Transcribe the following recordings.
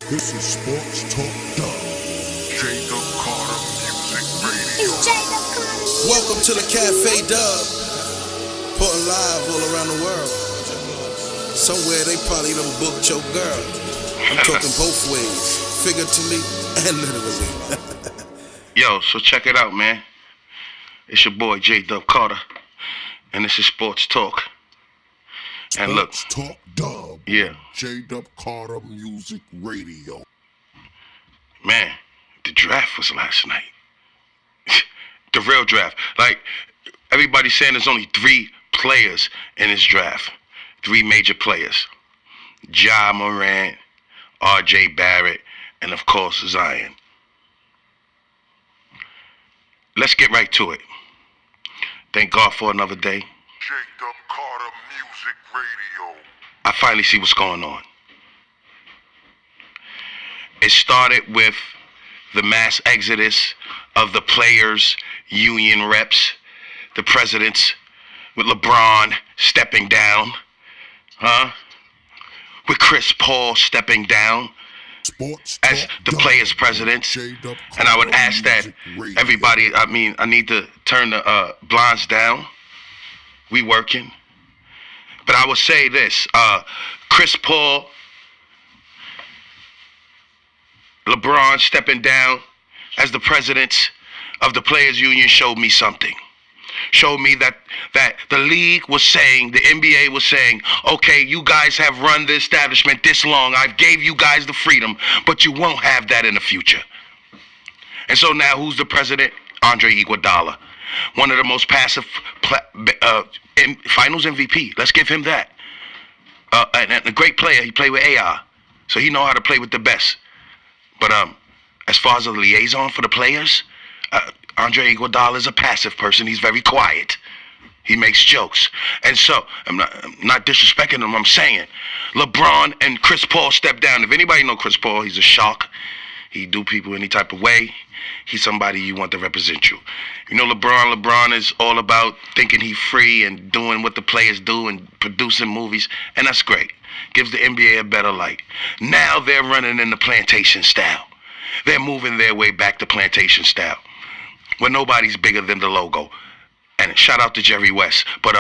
This is Sports Talk Dub. JDub Carter Music Radio. It's JDub Carter. Welcome to the Cafe Dub. Putting live all around the world. Somewhere they probably done booked your girl. I'm talking both ways, figuratively and literally. Yo, so check it out, man. It's your boy JDub Carter, and this is Sports Talk. And look, Sports Talk Dub. yeah, JDub Carter Music Radio. man, the draft was last night. The real draft. Like, everybody's saying there's only 3 players in this draft. 3 major players. Ja Morant, R.J. Barrett, and of course Zion. Let's get right to it. Thank God for another day. JDub Carter Music Radio. I finally see what's going on. It started with the mass exodus of the players' union reps, the presidents, with LeBron stepping down, with Chris Paul stepping down Sports as Talk the Dub. players' presidents. JDub And I would Carter ask that Music Radio. everybody, I need to turn the blinds down. We working. But I would say this, Chris Paul, LeBron stepping down as the presidents of the Players Union showed me something. Showed me that the league was saying, the NBA was saying, okay, you guys have run the establishment this long. I've gave you guys the freedom, but you won't have that in the future. And so now who's the president? Andre Iguodala. One of the most passive finals MVP. Let's give him that. And a great player. He played with AR. So he know how to play with the best. But as far as a liaison for the players, Andre Iguodala is a passive person. He's very quiet. He makes jokes. And so, I'm not disrespecting him, I'm saying, LeBron and Chris Paul step down. If anybody know Chris Paul, he's a shark. He do people any type of way. He's somebody you want to represent you. You know LeBron is all about thinking he's free and doing what the players do and producing movies, and that's great. Gives the NBA a better light. Now they're running in the plantation style. They're moving their way back to plantation style, where nobody's bigger than the logo. And shout out to Jerry West, but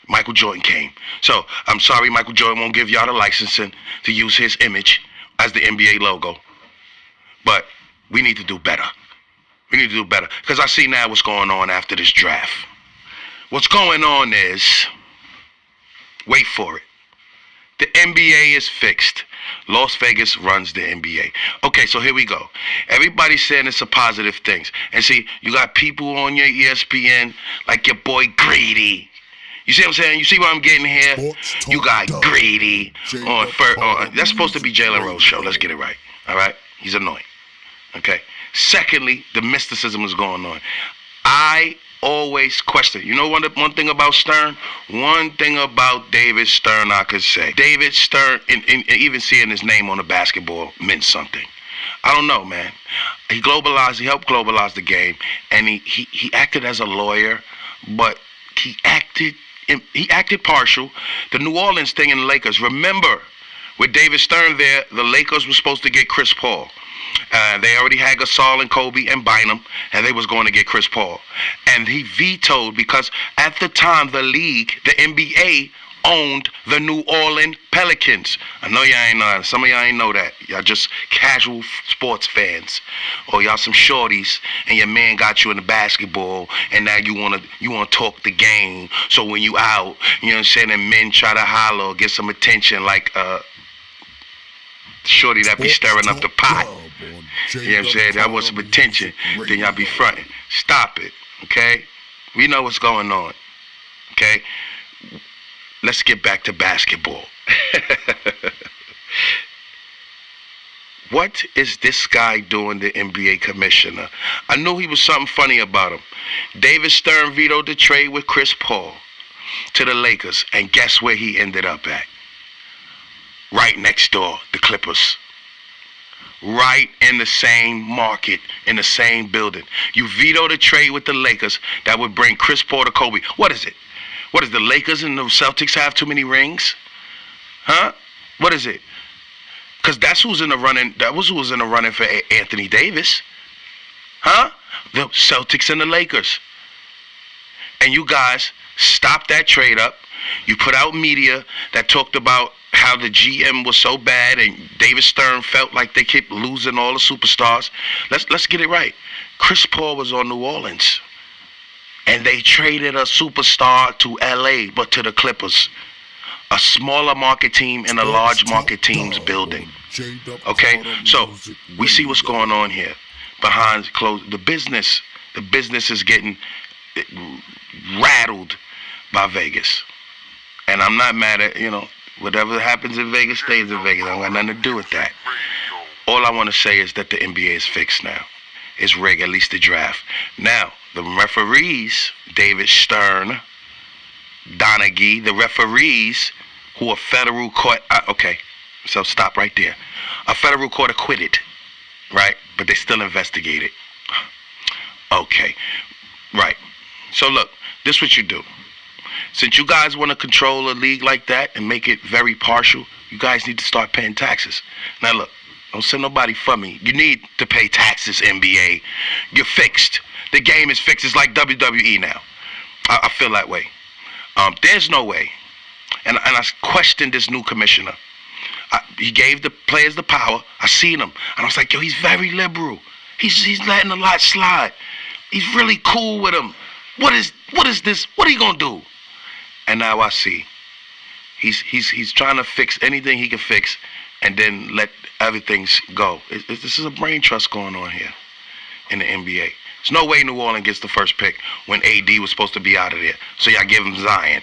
Michael Jordan came. So I'm sorry Michael Jordan won't give y'all the licensing to use his image as the NBA logo. But we need to do better. We need to do better. Because I see now what's going on after this draft. What's going on is, wait for it, the NBA is fixed. Las Vegas runs the NBA. Okay, so here we go. Everybody's saying it's a positive thing. And see, you got people on your ESPN like your boy Grady. You see what I'm saying? You see what I'm getting here? Sports You got Talk Grady Dub. on that's supposed to be Jalen Rose show. Let's get it right. All right? He's annoying. Okay. Secondly, the mysticism is going on. I always question. You know one thing about Stern? One thing about David Stern I could say. David Stern, and even seeing his name on the basketball meant something. I don't know, man. He helped globalize the game, and he acted as a lawyer, but he acted partial. The New Orleans thing in the Lakers. Remember, with David Stern there, the Lakers were supposed to get Chris Paul. They already had Gasol and Kobe and Bynum, and they was going to get Chris Paul. And he vetoed because at the time the league, the NBA, owned the New Orleans Pelicans. I know y'all ain't know. Some of y'all ain't know that. Y'all just casual sports fans, or y'all some shorties, and your man got you in the basketball, and now you wanna talk the game. So when you out, you know what I'm saying, and men try to holler or get some attention, like shorty that be stirring up the pot. You know what I'm saying? That was some attention. Then y'all be fronting. Stop it, okay? We know what's going on, okay? Let's get back to basketball. What is this guy doing, the NBA commissioner? I knew he was something funny about him. David Stern vetoed the trade with Chris Paul to the Lakers, and guess where he ended up at? Right next door, the Clippers. Right in the same market, in the same building. You vetoed a trade with the Lakers that would bring Chris Paul to Kobe. What is it? What is the Lakers and the Celtics have too many rings? Huh? What is it? Because that's who's in the running. That was who was in the running for Anthony Davis. Huh? The Celtics and the Lakers. And you guys stopped that trade up. You put out media that talked about how the GM was so bad and David Stern felt like they kept losing all the superstars. Let's get it right. Chris Paul was on New Orleans. And they traded a superstar to LA, but to the Clippers. A smaller market team in a large market team's building. Okay? So we see what's going on here. Behind closed, the business is getting rattled by Vegas. And I'm not mad at, whatever happens in Vegas stays in Vegas. I don't got nothing to do with that. All I want to say is that the NBA is fixed now. It's rigged, at least the draft. Now, the referees, David Stern, Donaghy, the referees who are federal court, okay, so stop right there. A federal court acquitted, right? But they still investigate it. Okay, right. So look, this is what you do. Since you guys want to control a league like that and make it very partial, you guys need to start paying taxes. Now look, don't send nobody for me. You need to pay taxes, NBA. You're fixed. The game is fixed. It's like WWE now. I feel that way. There's no way. And I questioned this new commissioner. He gave the players the power. I seen him. And I was like, yo, he's very liberal. He's letting a lot slide. He's really cool with him. What is this? What are you gonna do? And now I see. He's trying to fix anything he can fix and then let everything go. This is a brain trust going on here in the NBA. There's no way New Orleans gets the first pick when AD was supposed to be out of there. So y'all give him Zion.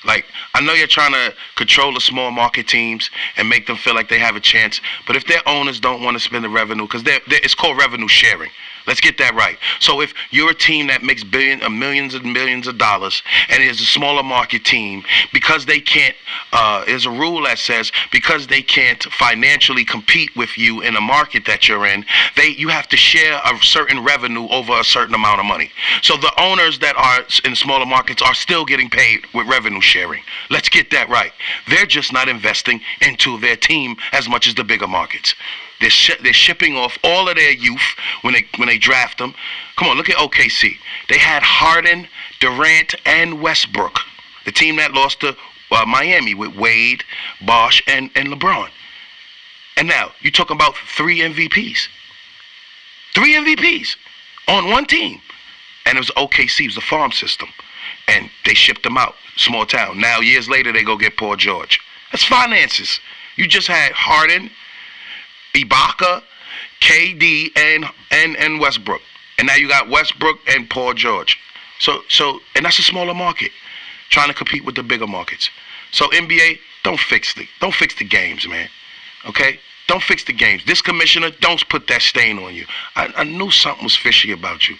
Like, I know you're trying to control the small market teams and make them feel like they have a chance, but if their owners don't want to spend the revenue, because it's called revenue sharing. Let's get that right. So if you're a team that makes millions and millions of dollars and is a smaller market team, because they can't, there's a rule that says because they can't financially compete with you in a market that you're in, you have to share a certain revenue over a certain amount of money. So the owners that are in smaller markets are still getting paid with revenue sharing. Let's get that right. They're just not investing into their team as much as the bigger markets. They're shipping off all of their youth when they draft them. Come on, look at OKC. They had Harden, Durant, and Westbrook. The team that lost to Miami with Wade, Bosh, and LeBron. And now, you're talking about 3 MVPs. 3 MVPs on one team. And it was OKC, it was the farm system. And they shipped them out, small town. Now, years later, they go get Paul George. That's finances. You just had Harden, Ibaka, KD, and Westbrook. And now you got Westbrook and Paul George. So and that's a smaller market, trying to compete with the bigger markets. So NBA, don't fix the games, man. Okay? Don't fix the games. This commissioner, don't put that stain on you. I knew something was fishy about you.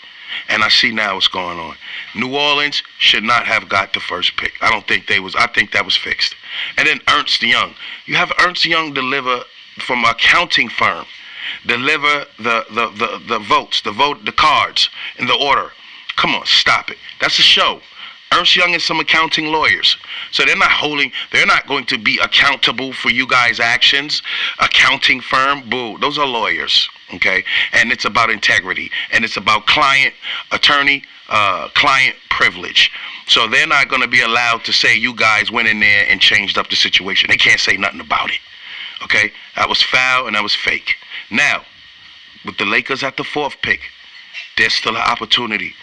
And I see now what's going on. New Orleans should not have got the first pick. I think that was fixed. And then Ernst Young. You have Ernst Young deliver from an accounting firm, deliver the votes, the cards in the order. Come on, stop it. That's a show. Ernst Young and some accounting lawyers. So they're not going to be accountable for you guys' actions. Accounting firm, boo. Those are lawyers, okay? And it's about integrity. And it's about client privilege. So they're not going to be allowed to say you guys went in there and changed up the situation. They can't say nothing about it, okay? That was foul and that was fake. Now, with the Lakers at the 4th pick, there's still an opportunity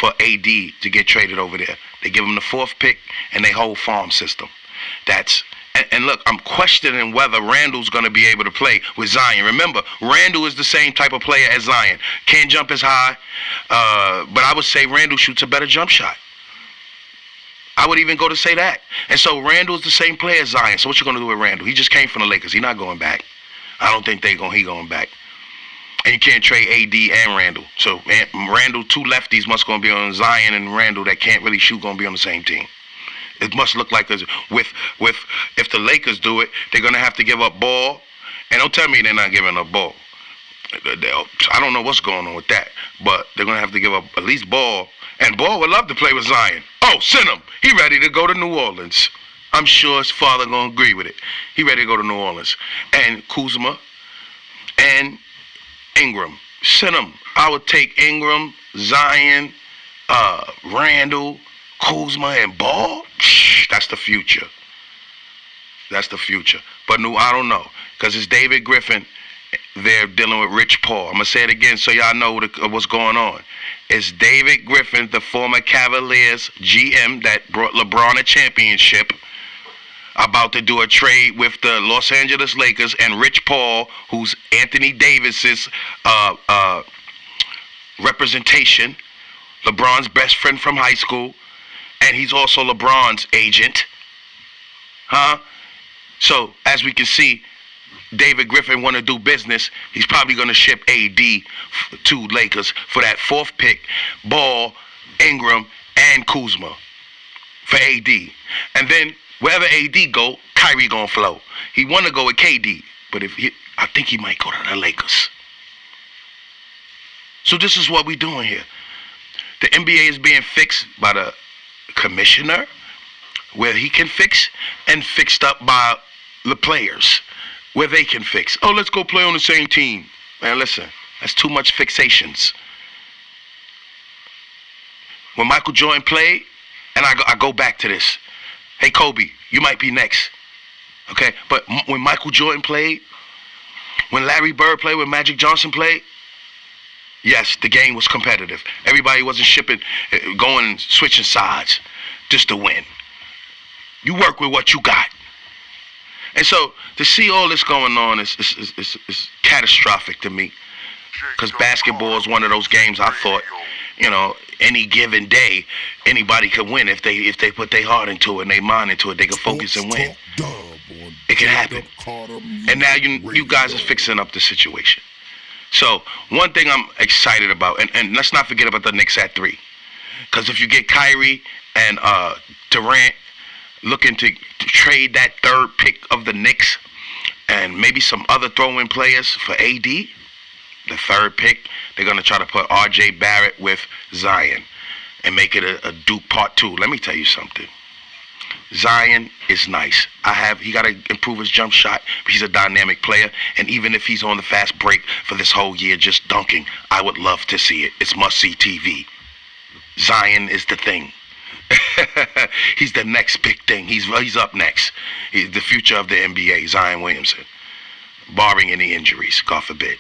for AD to get traded over there. They give him the 4th pick and they hold farm system. And look, I'm questioning whether Randall's going to be able to play with Zion. Remember, Randall is the same type of player as Zion. Can't jump as high, but I would say Randall shoots a better jump shot. I would even go to say that. And so Randall's the same player as Zion. So what you going to do with Randall? He just came from the Lakers. He's not going back. I don't think he going back. And you can't trade AD and Randall. So Randall, 2 lefties must going to be on Zion, and Randall that can't really shoot going to be on the same team. It must look like if the Lakers do it, they're going to have to give up Ball. And don't tell me they're not giving up Ball. I don't know what's going on with that. But they're going to have to give up at least Ball. And Ball would love to play with Zion. Oh, send him. He ready to go to New Orleans. I'm sure his father gonna agree with it. He ready to go to New Orleans. And Kuzma and Ingram. Send them. I would take Ingram, Zion, Randall, Kuzma, and Ball. That's the future. That's the future. But no, I don't know. Because it's David Griffin. They're dealing with Rich Paul. I'm going to say it again so y'all know what's going on. It's David Griffin, the former Cavaliers GM that brought LeBron a championship, about to do a trade with the Los Angeles Lakers, and Rich Paul, who's Anthony Davis's representation, LeBron's best friend from high school, and he's also LeBron's agent. So, as we can see, David Griffin want to do business. He's probably going to ship AD to Lakers for that 4th pick, Ball, Ingram, and Kuzma for AD. And then wherever AD go, Kyrie going to flow. He want to go with KD, but I think he might go to the Lakers. So this is what we doing here. The NBA is being fixed by the commissioner, where he can fix, and fixed up by the players, where they can fix. Oh, let's go play on the same team. Man, listen, that's too much fixations. When Michael Jordan played, and I go back to this. Hey, Kobe, you might be next. Okay? But when Michael Jordan played, when Larry Bird played, when Magic Johnson played, yes, the game was competitive. Everybody wasn't going and switching sides just to win. You work with what you got. And so to see all this going on is catastrophic to me, because basketball is one of those games I thought, any given day, anybody could win if they put their heart into it and their mind into it. They can focus and win. It can happen. And now you guys are fixing up the situation. So one thing I'm excited about, and let's not forget about the Knicks at 3, because if you get Kyrie and Durant, looking to trade that 3rd pick of the Knicks and maybe some other throw-in players for AD, the 3rd pick, they're going to try to put R.J. Barrett with Zion and make it a Duke Part 2. Let me tell you something. Zion is nice. He got to improve his jump shot, but he's a dynamic player. And even if he's on the fast break for this whole year just dunking, I would love to see it. It's must-see TV. Zion is the thing. He's the next big thing. He's up next. He's the future of the NBA, Zion Williamson, barring any injuries, God forbid.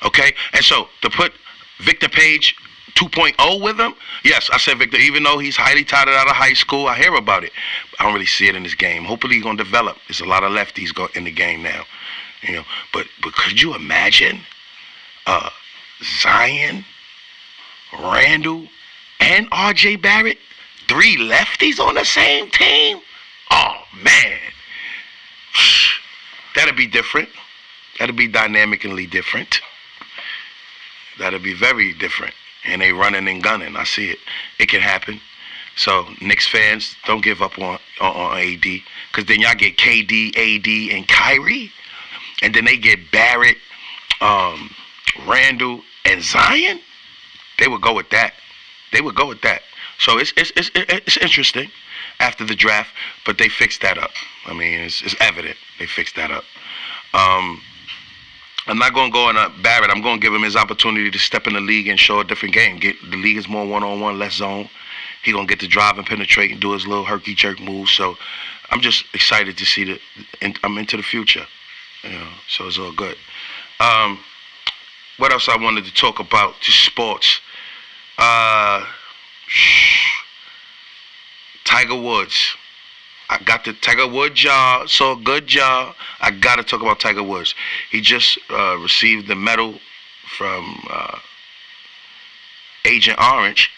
Okay? And so to put Victor Page 2.0 with him, yes, I said Victor, even though he's highly touted out of high school, I hear about it. I don't really see it in his game. Hopefully he's going to develop. There's a lot of lefties in the game now. But could you imagine Zion, Randall, and R.J. Barrett? 3 lefties on the same team? Oh, man. That'd be different. That'd be dynamically different. That'd be very different. And they running and gunning. I see it. It can happen. So, Knicks fans, don't give up on AD. Because then y'all get KD, AD, and Kyrie. And then they get Barrett, Randall, and Zion. They would go with that. So it's interesting after the draft, but they fixed that up. I mean, it's evident they fixed that up. I'm not going to go on Barrett. I'm going to give him his opportunity to step in the league and show a different game. The league is more one-on-one, less zone. He's going to get to drive and penetrate and do his little herky-jerk moves. So I'm just excited to see I'm into the future. So it's all good. What else I wanted to talk about? Just sports. Tiger Woods. I got the Tiger Woods jaw, so good jaw. I got to talk about Tiger Woods. He just received the medal from Agent Orange,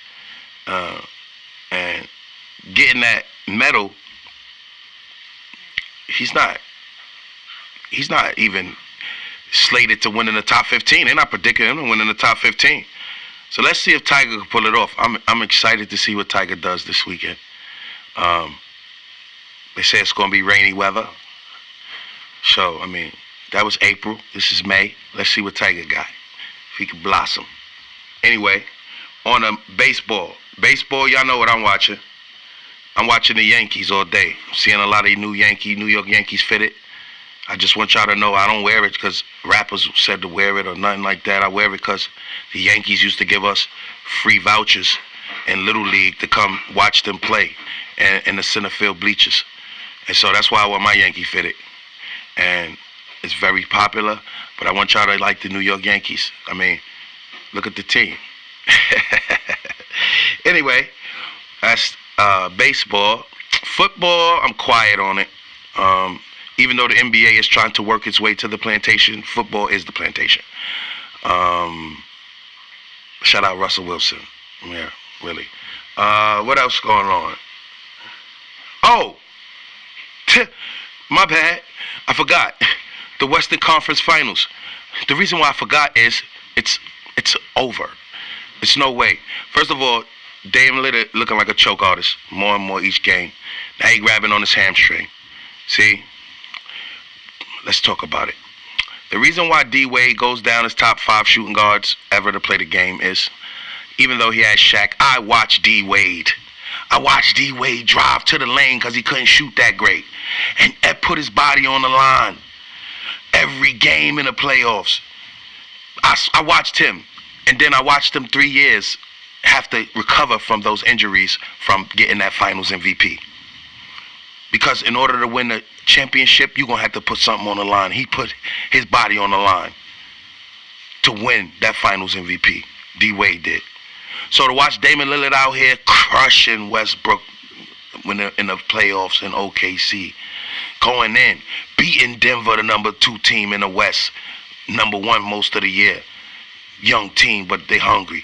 and getting that medal, he's not even slated to win in the top 15. They're not predicting him to win in the top 15. So let's see if Tiger can pull it off. I'm excited to see what Tiger does this weekend. They say it's going to be rainy weather. So, I mean, that was April. This is May. Let's see what Tiger got. If he can blossom. Anyway, on baseball. Baseball, y'all know what I'm watching. I'm watching the Yankees all day. I'm seeing a lot of New York Yankees fitted. I just want y'all to know I don't wear it because rappers said to wear it or nothing like that. I wear it because the Yankees used to give us free vouchers in Little League to come watch them play in the center field bleachers. And so that's why I want my Yankee fitted. And it's very popular, but I want y'all to like the New York Yankees. I mean, look at the team. Anyway, that's baseball. Football, I'm quiet on it. Even though the NBA is trying to work its way to the plantation, football is the plantation. Shout out Russell Wilson. Yeah, really. What else going on? Oh, my bad. I forgot. The Western Conference Finals. The reason why I forgot is it's over. It's no way. First of all, Dame Lillard looking like a choke artist more and more each game. Now he grabbing on his hamstring. See? Let's talk about it. The reason why D-Wade goes down as top 5 shooting guards ever to play the game is, even though he had Shaq, I watched D-Wade. I watched D-Wade drive to the lane because he couldn't shoot that great. And Ed put his body on the line. Every game in the playoffs. I watched him. And then I watched him 3 years have to recover from those injuries from getting that finals MVP. Because in order to win the championship, you're going to have to put something on the line. He put his body on the line to win that finals MVP. D-Wade did. So to watch Damian Lillard out here crushing Westbrook in the playoffs in OKC, going in, beating Denver, the number 2 team in the West, number 1 most of the year. Young team, but they hungry.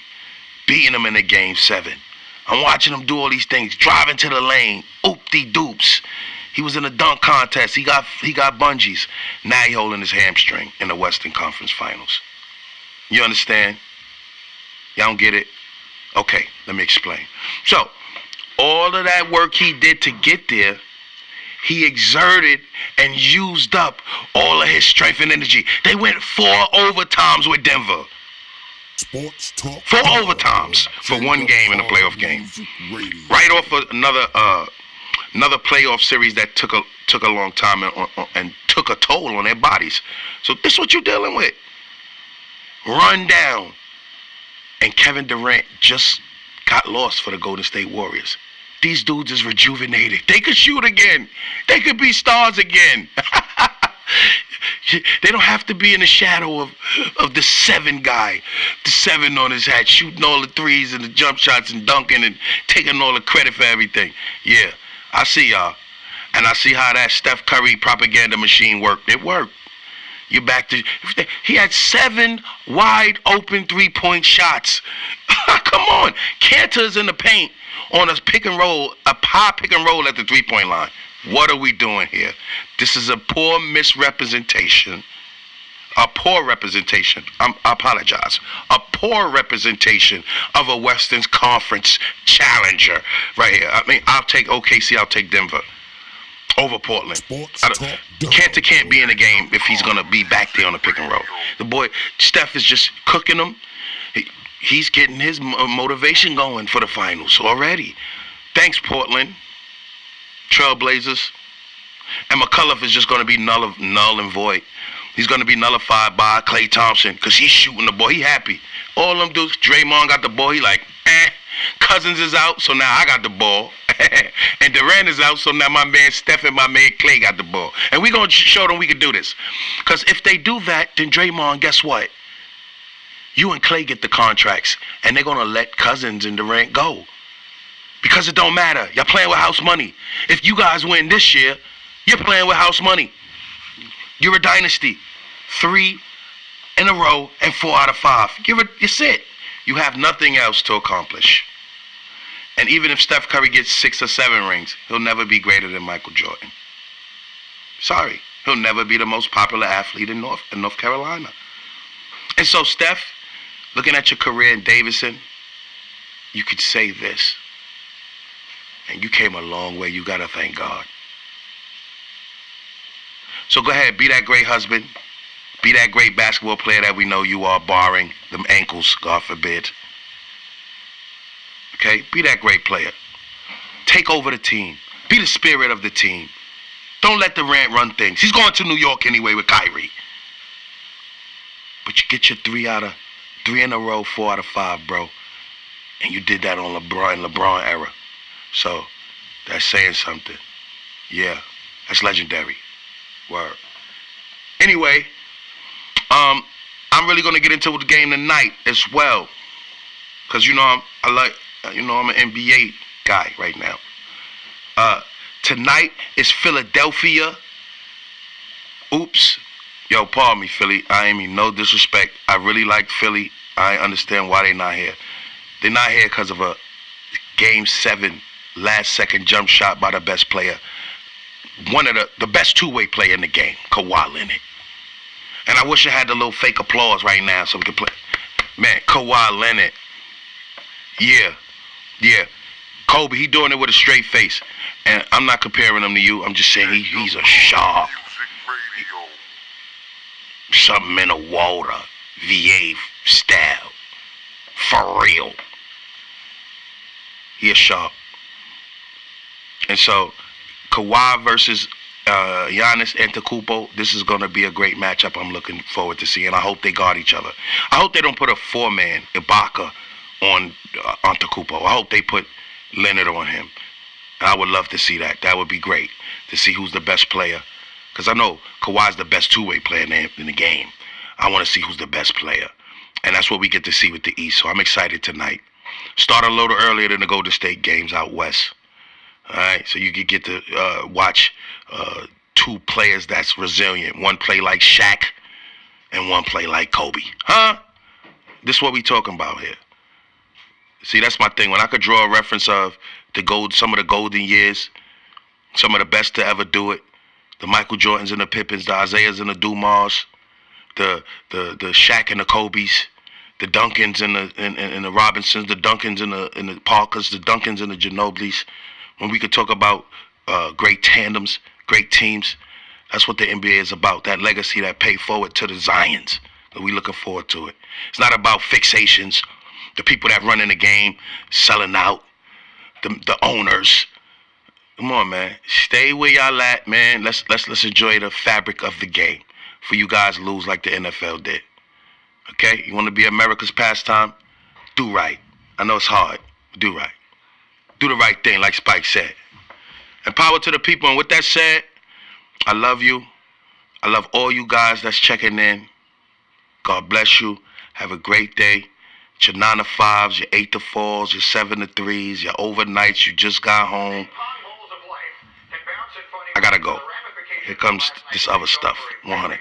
Beating them in the game 7. I'm watching him do all these things, driving to the lane, oop-de-doops. He was in a dunk contest. He got bungees. Now he holding his hamstring in the Western Conference Finals. You understand? Y'all don't get it? Okay, let me explain. So, all of that work he did to get there, he exerted and used up all of his strength and energy. They went 4 overtimes with Denver. Sports Talk. 4 overtimes for one game in a playoff game. Right off of another playoff series that took a long time and took a toll on their bodies. So this is what you're dealing with. Run down. And Kevin Durant just got lost for the Golden State Warriors. These dudes is rejuvenated. They could shoot again. They could be stars again. They don't have to be in the shadow of the 7 guy. The 7 on his hat, shooting all the threes and the jump shots and dunking and taking all the credit for everything. Yeah, I see y'all. And I see how that Steph Curry propaganda machine worked. It worked. You're back to... He had 7 wide open 3-point shots. Come on. Cantor's in the paint on a pick and roll, a high pick and roll at the 3-point line. What are we doing here? This is a poor misrepresentation. A poor representation. I apologize. A poor representation of a Western Conference challenger right here. I mean, I'll take OKC, I'll take Denver over Portland. Cantor can't be in the game if he's going to be back there on the pick and roll. The boy, Steph is just cooking him. He's getting his motivation going for the finals already. Thanks, Portland. Trailblazers. And McCullough is just going to be null and void. He's going to be nullified by Klay Thompson because he's shooting the ball. He happy. All them dudes, Draymond got the ball. He like, Cousins is out, so now I got the ball. And Durant is out, so now my man Steph and my man Klay got the ball. And we're going to show them we can do this. Because if they do that, then Draymond, guess what? You and Klay get the contracts, and they're going to let Cousins and Durant go. Because it don't matter. Y'all playing with house money. If you guys win this year, you're playing with house money. You're a dynasty. 3 in a row and 4 out of 5. You're it. You have nothing else to accomplish. And even if Steph Curry gets 6 or 7 rings, he'll never be greater than Michael Jordan. Sorry. He'll never be the most popular athlete in North Carolina. And so, Steph, looking at your career in Davidson, you could say this. And you came a long way. You got to thank God. So go ahead, be that great husband. Be that great basketball player that we know you are, barring them ankles, God forbid. Okay? Be that great player. Take over the team. Be the spirit of the team. Don't let Durant run things. He's going to New York anyway with Kyrie. But you get your 3 in a row, 4 out of 5, bro. And you did that on LeBron era. So that's saying something. Yeah, that's legendary. Word. Anyway, I'm really gonna get into the game tonight as well, cause I'm an NBA guy right now. Tonight is Philadelphia. Oops. Yo, pardon me, Philly. I ain't mean no disrespect. I really like Philly. I understand why they not here. They're not here because of a Game 7 last-second jump shot by the best player. One of the best two-way player in the game, Kawhi Leonard. And I wish I had the little fake applause right now so we could play. Man, Kawhi Leonard. Yeah. Kobe, he doing it with a straight face. And I'm not comparing him to you. I'm just saying he's a sharp. Something in the water. VA style. For real. He a sharp. And so, Kawhi versus Giannis Antetokounmpo, this is going to be a great matchup I'm looking forward to seeing. I hope they guard each other. I hope they don't put a 4-man, Ibaka, on Antetokounmpo. I hope they put Leonard on him. I would love to see that. That would be great to see who's the best player. Because I know Kawhi's the best two-way player in the game. I want to see who's the best player. And that's what we get to see with the East. So I'm excited tonight. Start a little earlier than the Golden State games out west. All right, so you could get to watch two players that's resilient. One play like Shaq and one play like Kobe. Huh? This is what we talking about here. See, that's my thing. When I could draw a reference of some of the golden years, some of the best to ever do it, the Michael Jordans and the Pippins, the Isaiahs and the Dumars, the Shaq and the Kobes, the Duncans and the Robinsons, the Duncans and the Parkers, the Duncans and the Ginobiles. When we could talk about great tandems, great teams, that's what the NBA is about. That legacy that pay forward to the Zions. And we looking forward to it. It's not about fixations. The people that run in the game, selling out, the owners. Come on, man. Stay where y'all at, man. Let's enjoy the fabric of the game. For you guys to lose like the NFL did. Okay? You want to be America's pastime? Do right. I know it's hard. Do right. Do the right thing, like Spike said. And power to the people. And with that said, I love you. I love all you guys that's checking in. God bless you. Have a great day. It's your 9 to 5s, your 8 to 4s, your 7 to 3s, your overnights. You just got home. I gotta go. Here comes this other stuff. 100.